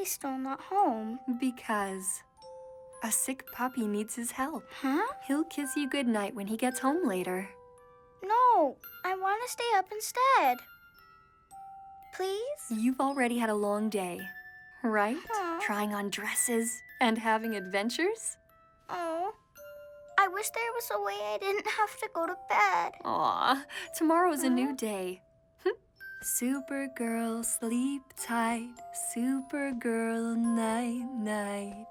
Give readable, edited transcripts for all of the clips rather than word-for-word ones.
Daddy's still not home? Because a sick puppy needs his help. Huh? He'll kiss you goodnight when he gets home later. No, I want to stay up instead. Please? You've already had a long day, right? Huh? Trying on dresses and having adventures? Oh, I wish there was a way I didn't have to go to bed. Aw, tomorrow's a new day. Supergirl, sleep tight. Supergirl, night, night.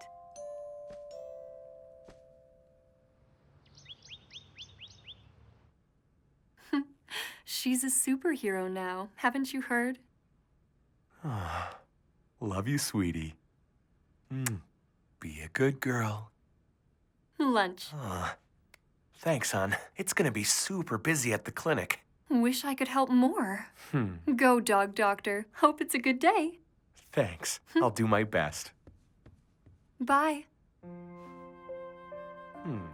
She's a superhero now, haven't you heard? Love you, sweetie. Be a good girl. Lunch. Thanks, hon. It's gonna be super busy at the clinic. Wish I could help more. Go, dog doctor. Hope it's a good day. Thanks. I'll do my best. Bye. Mom,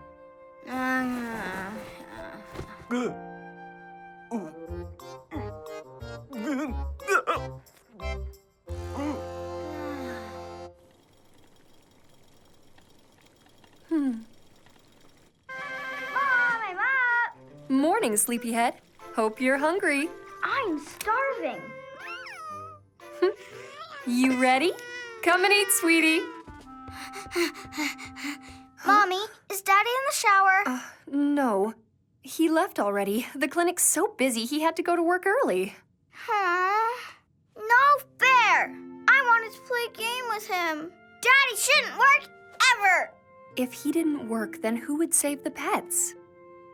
I'm up. Morning, sleepyhead. Hope you're hungry. I'm starving. You ready? Come and eat, sweetie. Mommy, is Daddy in the shower? No. He left already. The clinic's so busy, he had to go to work early. No fair. I wanted to play a game with him. Daddy shouldn't work ever. If he didn't work, then who would save the pets?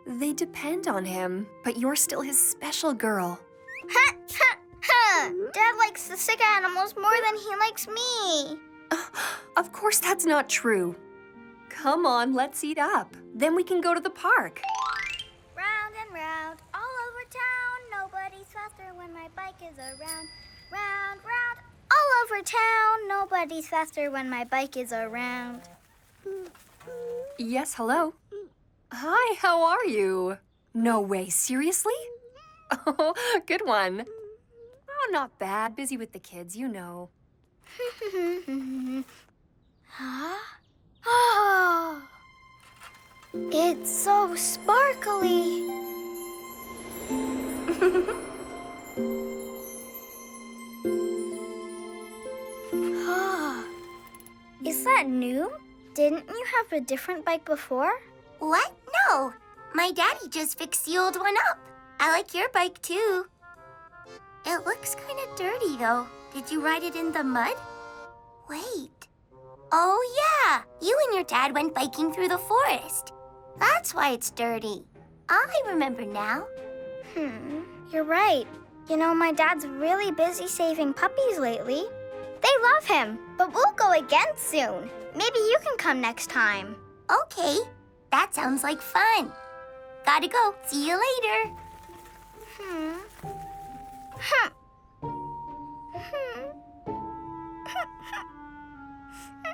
They depend on him, but you're still his special girl. Dad likes the sick animals more than he likes me. Of course that's not true. Come on, let's eat up. Then we can go to the park. Round and round, all over town. Nobody's faster when my bike is around. Round, round, all over town. Nobody's faster when my bike is around. Yes, hello. Hi, how are you? No way, seriously? Oh, good one. Oh, not bad. Busy with the kids, you know. Huh? Oh, it's so sparkly. Is that new? Didn't you have a different bike before? What? No. My daddy just fixed the old one up. I like your bike, too. It looks kind of dirty, though. Did you ride it in the mud? Wait. Oh, yeah. You and your dad went biking through the forest. That's why it's dirty. I remember now. You're right. You know, my dad's really busy saving puppies lately. They love him, but we'll go again soon. Maybe you can come next time. Okay. That sounds like fun. Gotta go. See you later.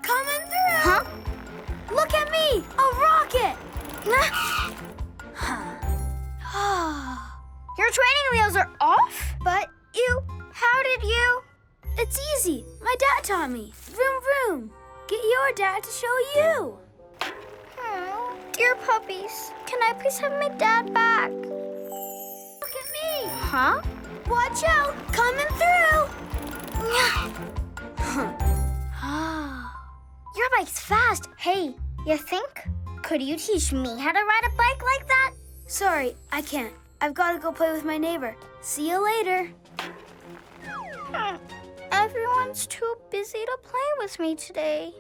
Coming through! Huh? Look at me! A rocket! Your training wheels are off? But how did you? It's easy. My dad taught me. Vroom, vroom. Get your dad to show you. Dear puppies, can I please have my dad back? Look at me. Huh? Watch out. Coming through. Your bike's fast. Hey, you think? Could you teach me how to ride a bike like that? Sorry, I can't. I've got to go play with my neighbor. See you later. Everyone's too busy to play with me today.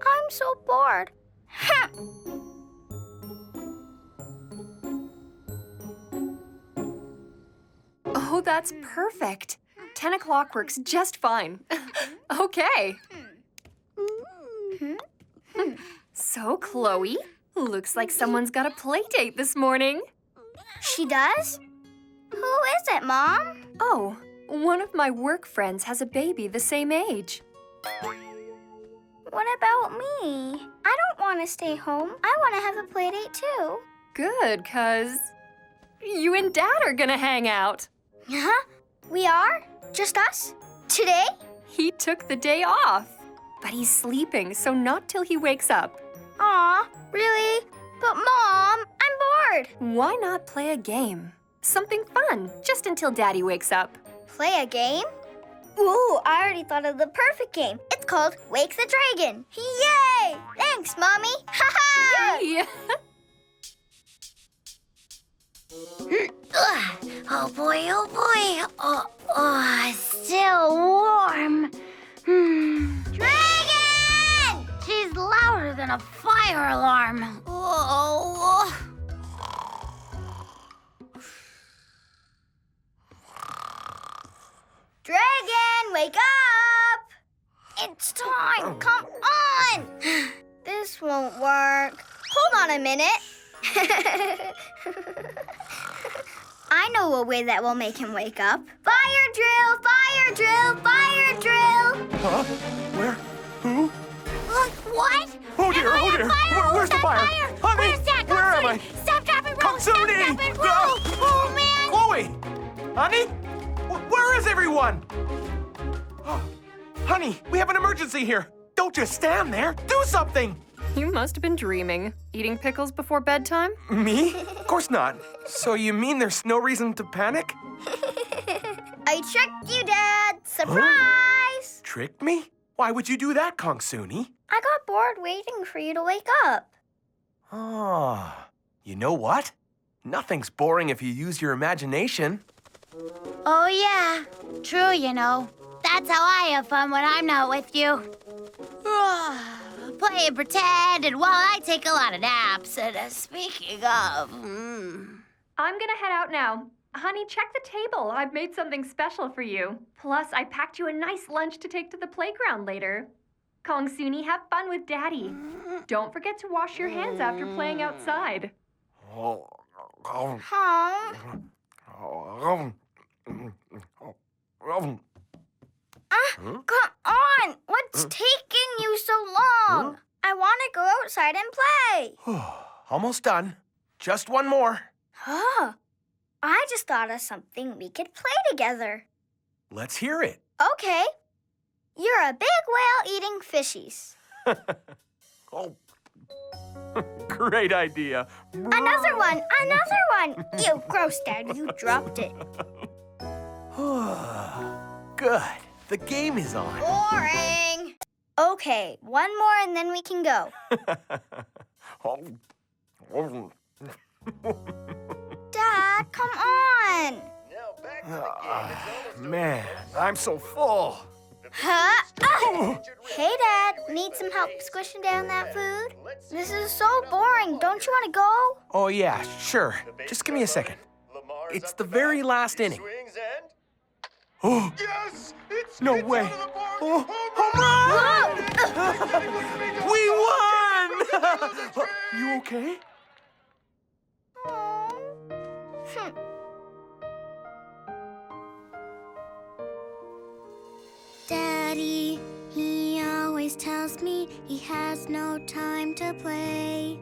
I'm so bored. Oh, that's perfect. 10 o'clock works just fine. Okay. So, Chloe, looks like someone's got a play date this morning. She does? Who is it, Mom? Oh, one of my work friends has a baby the same age. What about me? I don't want to stay home. I want to have a play date too. Good, 'cause you and Dad are gonna hang out. Huh? We are? Just us? Today? He took the day off. But he's sleeping, so not till he wakes up. Aw, really? But Mom, I'm bored. Why not play a game? Something fun, just until Daddy wakes up. Play a game? Ooh, I already thought of the perfect game. It's called Wake the Dragon. Yay! Thanks, Mommy. Ha ha! Yay! Oh boy, oh boy. Still warm. Dragon! She's louder than a fire alarm. Oh. Dragon, wake up! It's time. Come on! This won't work. Hold on a minute. I know a way that will make him wake up. Fire drill, fire drill, fire drill. Huh? Where? Who? What? Oh dear, Am I oh on dear. fire? Where's the fire? Honey, Where's that? where am I? Stop, drop, and roll. Stop, Kongsuni! drop, and roll. Oh, man. Chloe! Honey? Where is everyone? Oh, honey, we have an emergency here. Don't just stand there. Do something. You must have been dreaming. Eating pickles before bedtime? Me? Of course not. So you mean there's no reason to panic? I tricked you, Dad. Surprise! Tricked me? Why would you do that, Kongsuni? I got bored waiting for you to wake up. Ah, you know what? Nothing's boring if you use your imagination. Oh, yeah. True, you know. That's how I have fun when I'm not with you. Play and pretend, and while I take a lot of naps. And speaking of... I'm gonna head out now. Honey, check the table. I've made something special for you. Plus, I packed you a nice lunch to take to the playground later. Kongsuni, have fun with Daddy. Don't forget to wash your hands after playing outside. Huh? Come on! What's taking you so long? I want to go outside and play. Almost done. Just one more. Huh? I just thought of something we could play together. Let's hear it. Okay. You're a big whale eating fishies. Oh. Great idea. Another one! Another one! Ew, gross, Dad. You dropped it. Good. The game is on. Boring. Okay, one more and then we can go. Dad, come on. Man, I'm so full. Huh? Ah! Hey, Dad. Need some help squishing down that food? This is so boring. Don't you want to go? Oh, yeah, sure. Just give me a second. It's the very last inning. Oh, Yes! It's no it's way. out of the park. Oh, Home run! we won! You okay? Daddy, he always tells me he has no time to play.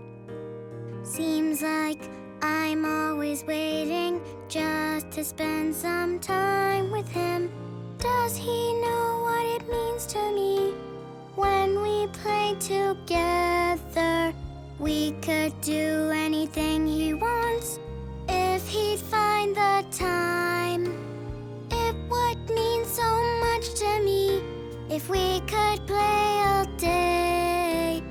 Seems like I'm always waiting just to spend some time with him. Does he know what it means to me when we play together? We could do anything he wants if he'd find the time. It would mean so much to me if we could play all day.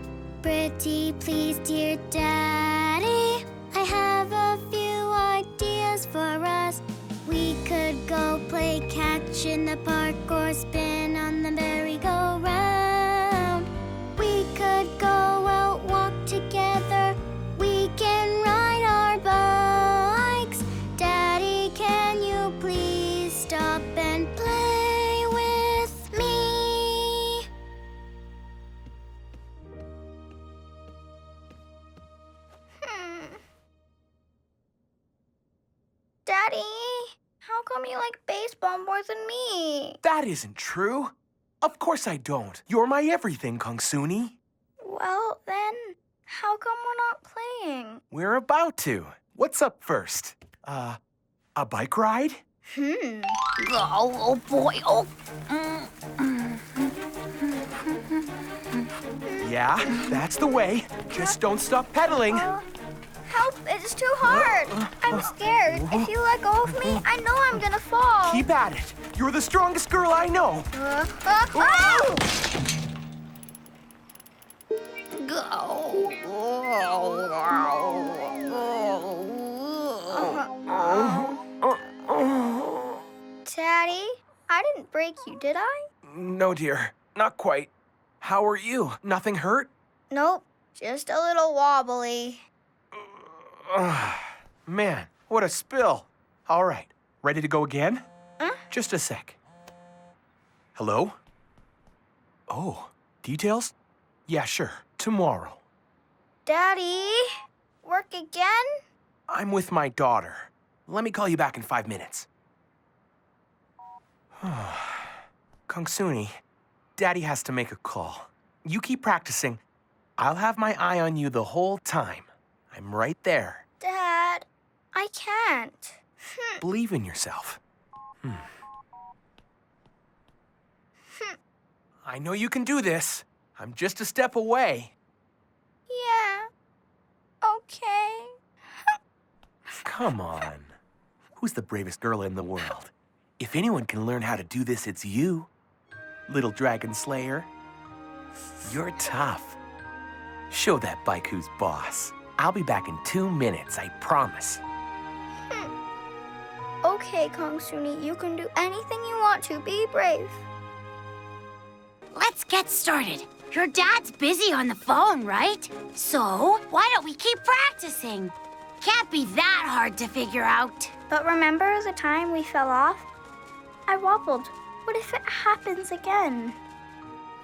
Pretty please, dear Daddy, I have a few ideas for us. We could go play catch in the park or spin on the merry-go-round. We could go out, walk together. We can ride our bikes. Daddy, can you please stop and play with me? Daddy, how come you like baseball more than me? That isn't true. Of course I don't. You're my everything, Kongsuni. Well, then, how come we're not playing? We're about to. What's up first? A bike ride? Oh boy, oh. Yeah, that's the way. Just don't stop pedaling. Help, it's too hard. I'm scared. If you let go of me, I know I'm gonna fall. Keep at it. You're the strongest girl I know. Oh! Daddy, I didn't break you, did I? No, dear. Not quite. How are you? Nothing hurt? Nope, just a little wobbly. Man, what a spill. All right, ready to go again? Huh? Just a sec. Hello? Oh, details? Yeah, sure. Tomorrow. Daddy, work again? I'm with my daughter. Let me call you back in 5 minutes. Kongsuni, Daddy has to make a call. You keep practicing. I'll have my eye on you the whole time. I'm right there. Dad, I can't. Believe in yourself. I know you can do this. I'm just a step away. Yeah, okay. Come on. Who's the bravest girl in the world? If anyone can learn how to do this, it's you. Little dragon slayer. You're tough. Show that bike who's boss. I'll be back in 2 minutes, I promise. Okay, Kongsuni, you can do anything you want to. Be brave. Let's get started. Your dad's busy on the phone, right? So, why don't we keep practicing? Can't be that hard to figure out. But remember the time we fell off? I wobbled. What if it happens again?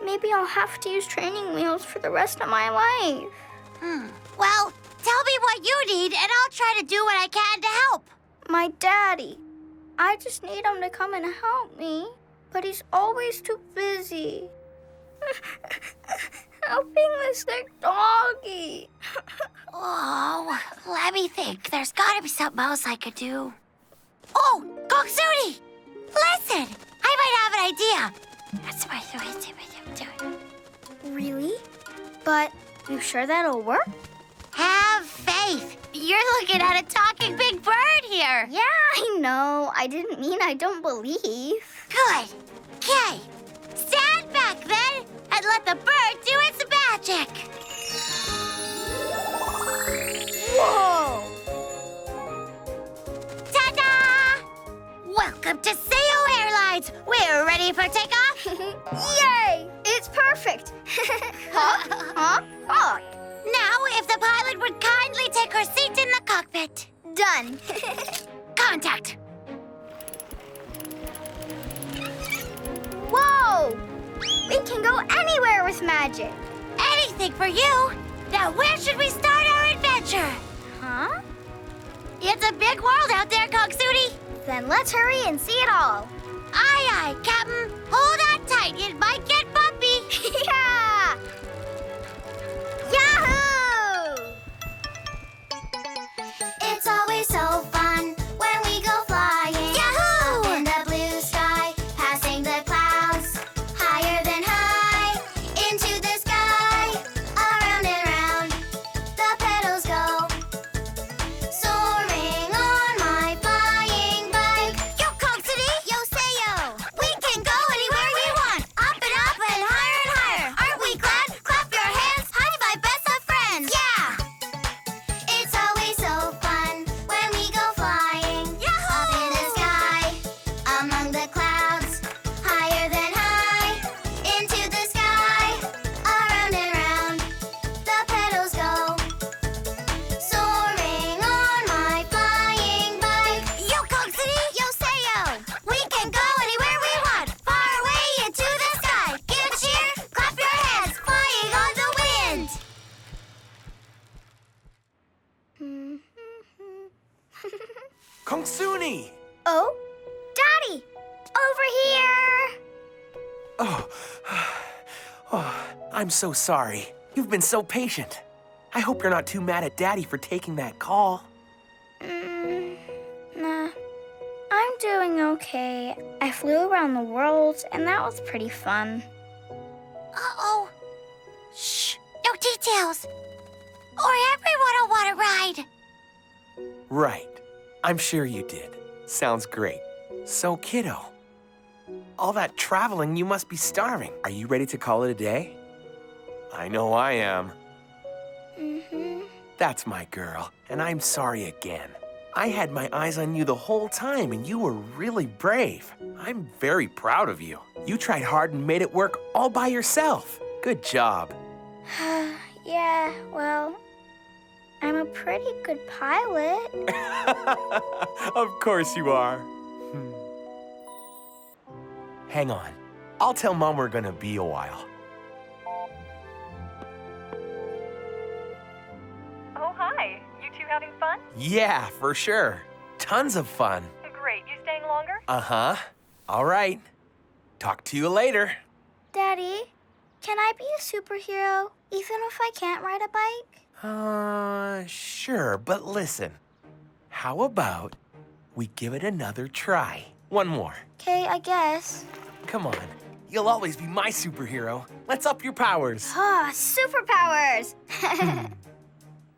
Maybe I'll have to use training wheels for the rest of my life. Well, tell me what you need, and I'll try to do what I can to help. My daddy. I just need him to come and help me. But he's always too busy. Helping the sick doggy. Oh, let me think. There's gotta be something else I could do. Oh, Kongsuni! Listen! I might have an idea. That's my Really? But you sure that'll work? Have faith. You're looking at a talking big bird here. Yeah, I know. I didn't mean I don't believe. Good. Okay. Stand back then and let the bird do its magic. Whoa! Ta-da! Welcome to Seo Airlines. We're ready for takeoff. Yay! It's perfect. Huh? Oh, Now, if the pilot would kindly take her seat in the cockpit. done. Contact. Whoa! We can go anywhere with magic. Anything for you. Now, where should we start our adventure? Huh? It's a big world out there, Kongsuni. Then let's hurry and see it all. Aye, aye, Captain. Hold on tight. It might get bumpy. Yeah! Yahoo! It's always so fun when we go flying. Yahoo! Up in the blue sky, passing the clouds, higher than high, into the sky. Around and round, the pedals go, soaring on my flying bike. Yo, Kongsuni. Yo, say yo, we can go anywhere we want, up and higher and higher. Aren't we glad? Clap your hands, hi, my best of friends. Yeah. It's always so fun when we go flying. Yahoo! Up in the sky, among the clouds, higher than high, into the sky. Around and round, the pedals go, soaring on my flying bike. Yo, Kongsuni. Yo, say yo, we can go anywhere we want, far away into the sky. Give a cheer, clap your hands, flying on the wind. Kongsuni! Oh, Daddy! Over here! Oh, I'm so sorry. You've been so patient. I hope you're not too mad at Daddy for taking that call. Nah, I'm doing okay. I flew around the world, and that was pretty fun. Uh-oh. Shh. cocktails. Or everyone will want to ride. Right. I'm sure you did. Sounds great. So, kiddo, all that traveling, you must be starving. Are you ready to call it a day? I know I am. Mm-hmm. That's my girl, and I'm sorry again. I had my eyes on you the whole time, and you were really brave. I'm very proud of you. You tried hard and made it work all by yourself. Good job. Yeah, well, I'm a pretty good pilot. Of course you are. Hang on. I'll tell Mom we're gonna be a while. Oh, hi. You two having fun? Yeah, for sure. Tons of fun. Great. You staying longer? Uh-huh. All right. Talk to you later. Daddy, can I be a superhero even if I can't ride a bike? Sure, but listen. How about we give it another try? One more. Okay, I guess. Come on. You'll always be my superhero. Let's up your powers. Ah, superpowers!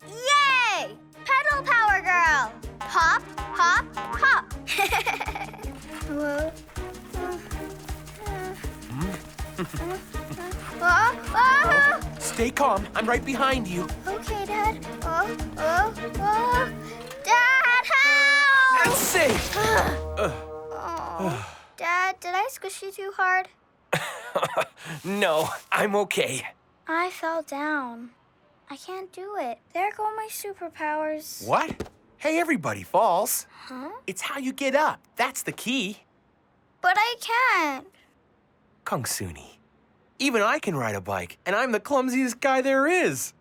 Yay! Pedal power girl! Hop, hop, hop! Whoa. Stay calm. I'm right behind you. Okay, Dad. Oh. Dad, help! It's safe. Oh. Dad, did I squish you too hard? No, I'm okay. I fell down. I can't do it. There go my superpowers. What? Hey, everybody falls. Huh? It's how you get up. That's the key. But I can't. Kongsuni. Even I can ride a bike, and I'm the clumsiest guy there is.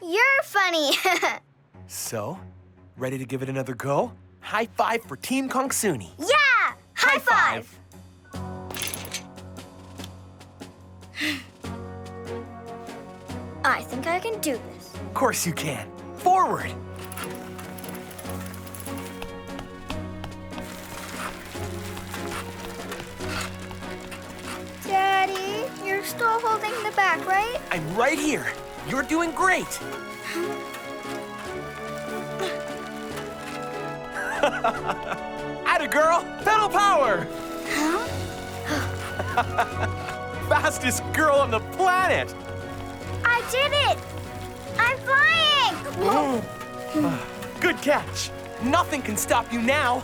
You're funny. So, ready to give it another go? High five for Team Kongsuni. Yeah! High five! I think I can do this. Of course you can. Forward. Daddy, you're still holding the back, right? I'm right here. You're doing great. Atta girl, pedal power. Fastest girl on the planet. I did it! I'm flying! Whoa. Good catch. Nothing can stop you now.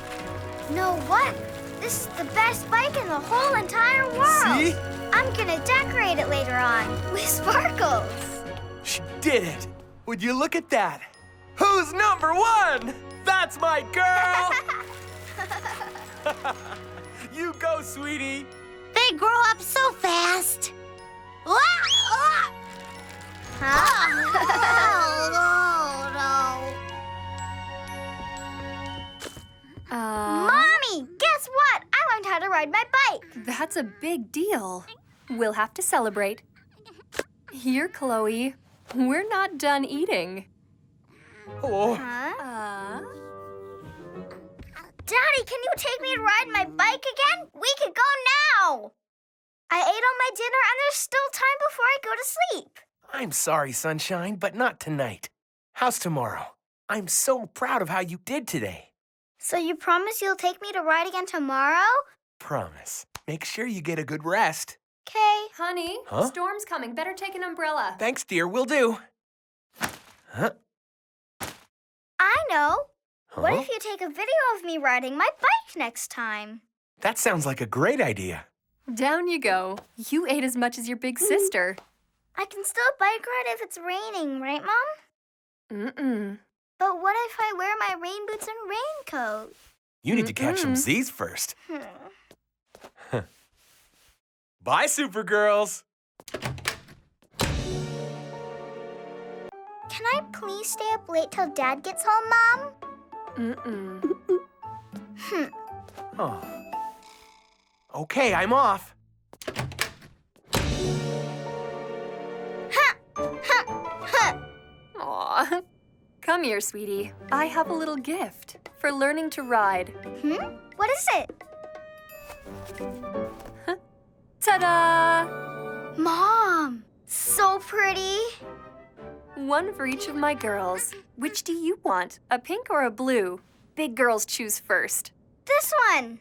Know what? This is the best bike in the whole entire world. See? I'm gonna decorate it later on with sparkles. She did it. Would you look at that? Who's number one? That's my girl. You go, sweetie. They grow up so fast. Mommy, guess what? I learned how to ride my bike. That's a big deal. We'll have to celebrate. Here, Chloe. We're not done eating. Oh, Huh? Daddy, can you take me to ride my bike again? We could go now. I ate all my dinner and there's still time before I go to sleep. I'm sorry, Sunshine, but not tonight. How's tomorrow? I'm so proud of how you did today. So you promise you'll take me to ride again tomorrow? Promise. Make sure you get a good rest. Okay. Honey, Huh? storm's coming. Better take an umbrella. Thanks, dear. Will do. Huh? I know. What Huh? if you take a video of me riding my bike next time? That sounds like a great idea. Down you go. You ate as much as your big sister. I can still bike ride if it's raining, right, Mom? Mm-mm. But what if I wear my rain boots and raincoat? You need to catch some Z's first. Bye, Supergirls. Can I please stay up late till Dad gets home, Mom? Mm-mm. Oh. Okay, I'm off. Aw. Come here, sweetie. I have a little gift for learning to ride. What is it? Ta-da! Mom, So pretty. One for each of my girls. Which do you want, a pink or a blue? Big girls choose first. This one.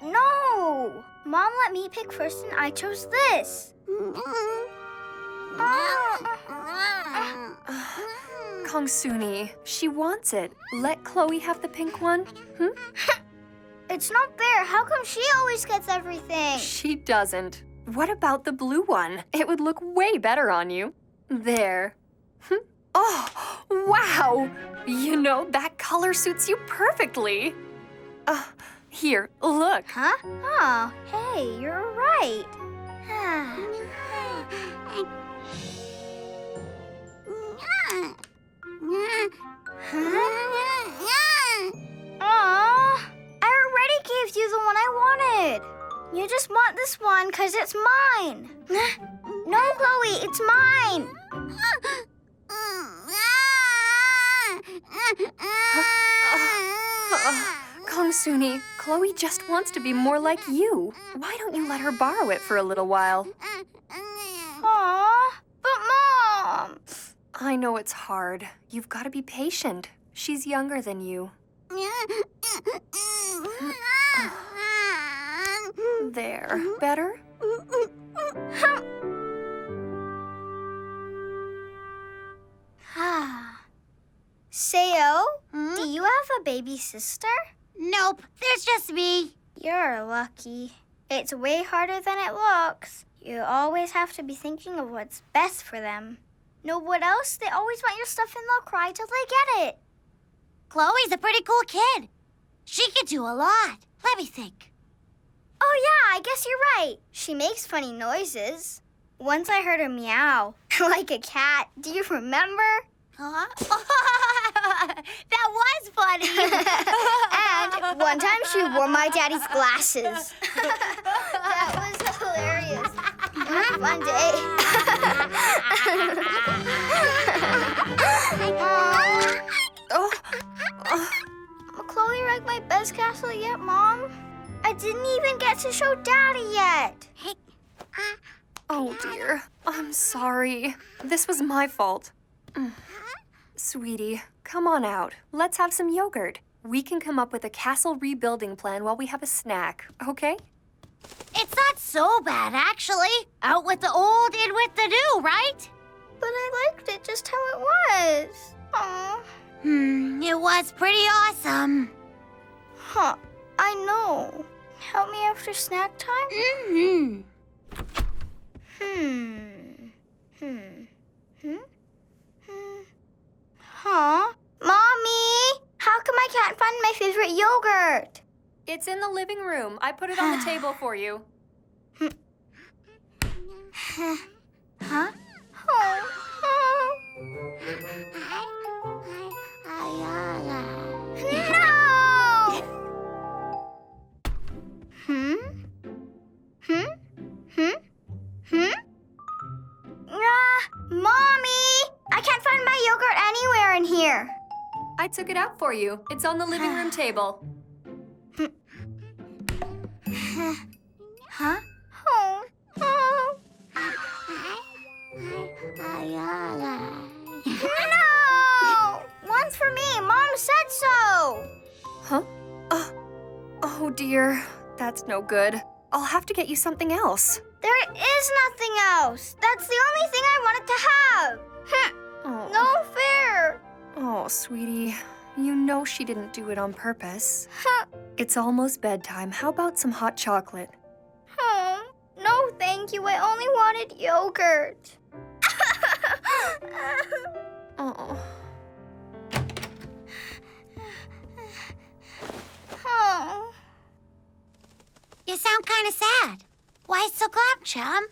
No! Mom let me pick first and I chose this. Kongsuni, she wants it. Let Chloe have the pink one. It's not fair. How come she always gets everything? She doesn't. What about the blue one? It would look way better on you. There. Oh, wow! You know, that color suits you perfectly. Here, look. Huh? Oh, hey, you're right. Aw, I already gave you the one I wanted. You just want this one because it's mine. No, Chloe, it's mine. Kongsuni, Chloe just wants to be more like you. Why don't you let her borrow it for a little while? Aw, but Mom. I know it's hard. You've got to be patient. She's younger than you. There. Better? Sayo, do you have a baby sister? Nope, there's just me. You're lucky. It's way harder than it looks. You always have to be thinking of what's best for them. Know what else? They always want your stuff and they'll cry till they get it. Chloe's a pretty cool kid. She can do a lot. Let me think. Oh yeah, I guess you're right. She makes funny noises. Once I heard her meow, like a cat. Do you remember? Huh? That was funny. And one time she wore my daddy's glasses. That was hilarious. It was a fun day. Chloe ranked my best castle yet, Mom? I didn't even get to show Daddy yet. Oh, dear. I'm sorry. This was my fault. Sweetie, come on out. Let's have some yogurt. We can come up with a castle rebuilding plan while we have a snack, okay? It's not so bad, actually. Out with the old, in with the new, right? But I liked it just how it was. Aw. It was pretty awesome. Huh. I know. Help me after snack time? Huh? Mommy! How come I can't find my favorite yogurt? It's in the living room. I put it on the table for you. Huh? Mommy! I can't find my yogurt anywhere in here. I took it out for you. It's on the living room table. Huh? No! One's for me. Mom said so. Huh? Oh, dear. That's no good. I'll have to get you something else. There is nothing else. That's the only thing I wanted to have. Oh. No fair. Oh, sweetie. You know she didn't do it on purpose. It's almost bedtime. How about some hot chocolate? No, thank you. I only wanted yogurt. Oh. You sound kind of sad. Why so glum, chum?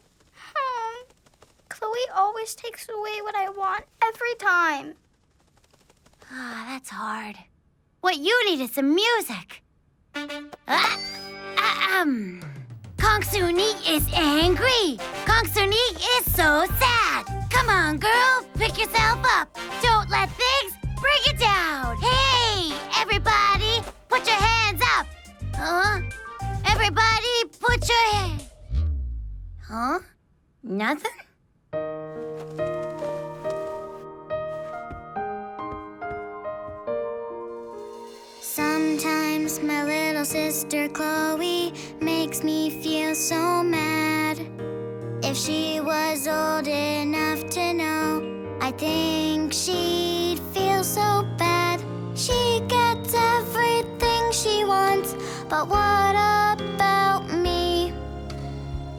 Chloe always takes away what I want every time. That's hard. What you need is some music. Kongsuni is angry. Kongsuni is so sad. Come on, girl, pick yourself up. Don't let things bring you down. Hey, everybody, put your hands up. Everybody. Huh? Nothing? Sometimes my little sister Chloe makes me feel so mad. If she was old enough to know, I think she'd feel so bad. She gets everything she wants, but what about me?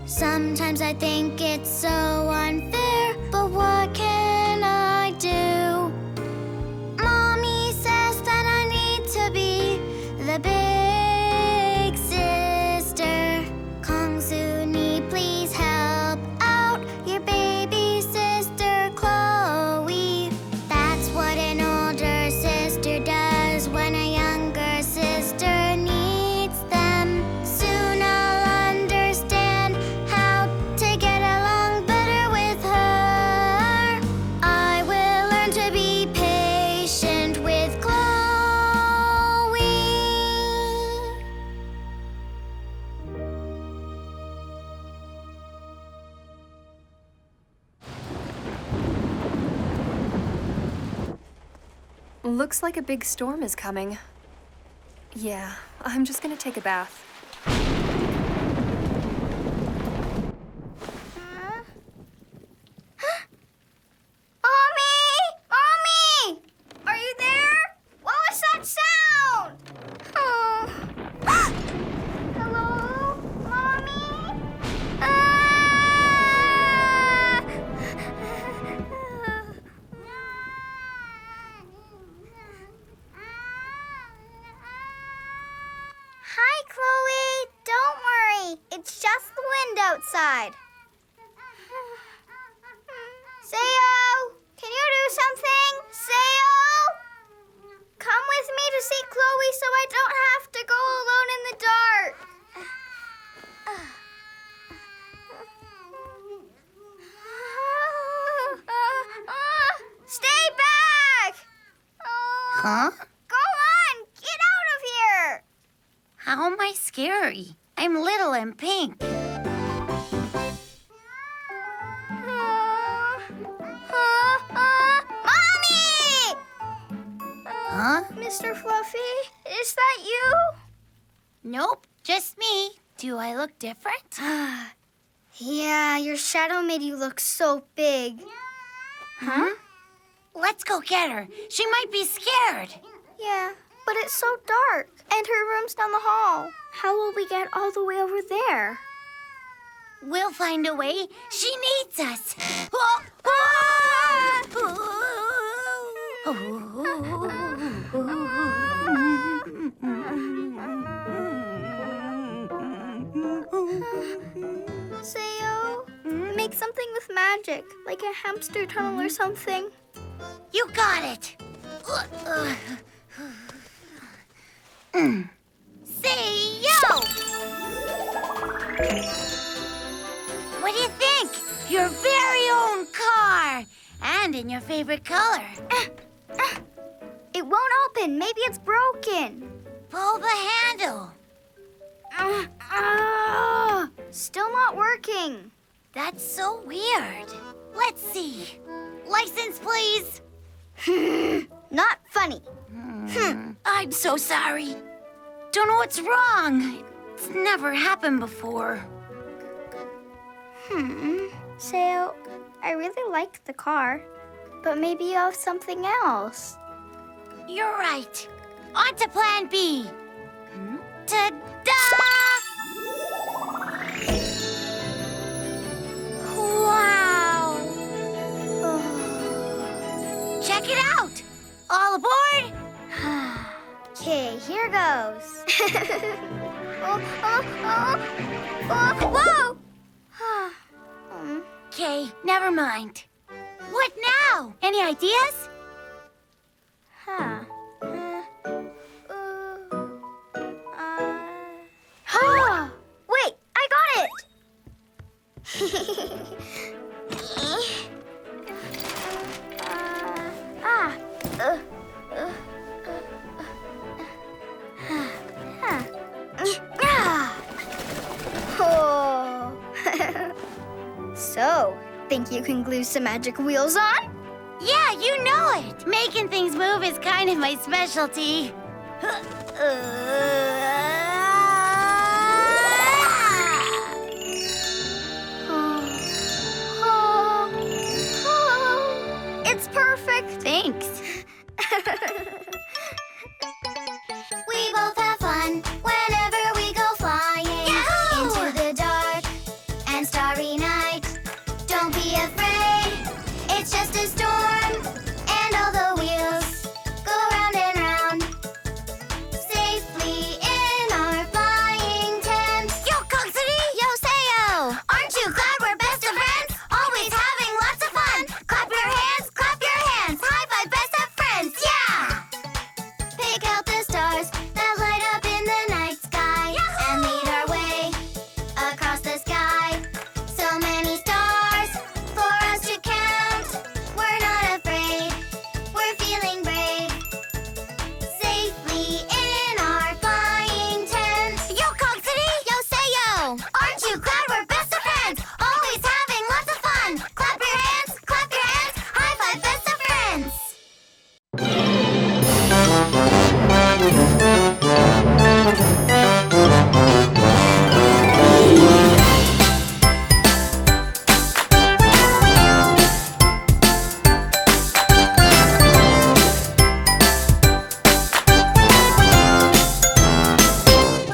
Sometimes I think it's so unfair, but what can I do? Mommy says that I need to be the big sister. Kongsuni, please help out your baby sister Chloe. That's what an older sister does when a younger sister needs them. Soon I'll understand how to get along better with her. I will learn to be patient with Chloe. Looks like a big storm is coming. Yeah, I'm just gonna take a bath. Mommy! Mommy! Are you there? What was that sound? Oh. Hello? Mommy? Hi, Chloe. Don't worry. It's just the wind outside. Sayo! Can you do something? Sayo! Come with me to see Chloe so I don't have to go alone in the dark. Stay back! Huh? Go on! Get out of here! How am I scary? I'm little and pink. Mommy! Huh? Mr. Fluffy, is that you? Nope, just me. Do I look different? Yeah, your shadow made you look so big. Huh? Let's go get her. She might be scared. Yeah, but it's so dark, and her room's down the hall. How will we get all the way over there? We'll find a way. She needs us. Sayo, make something with magic, like a hamster tunnel or something. You got it. Say yo! What do you think? Your very own car, and in your favorite color. It won't open. Maybe it's broken. Pull the handle. Still not working. That's so weird. Let's see. License, please. Not funny. I'm so sorry. Don't know what's wrong. It's never happened before. Sayo, I really like the car, but maybe you have something else. You're right. On to plan B. Ta-da! Wow! Check it out! All aboard? Okay, here goes. Whoa! Okay, never mind. What now? Any ideas? Huh. Wait, I got it! think you can glue some magic wheels on? Yeah, you know it. Making things move is kind of my specialty. It's perfect. Thanks.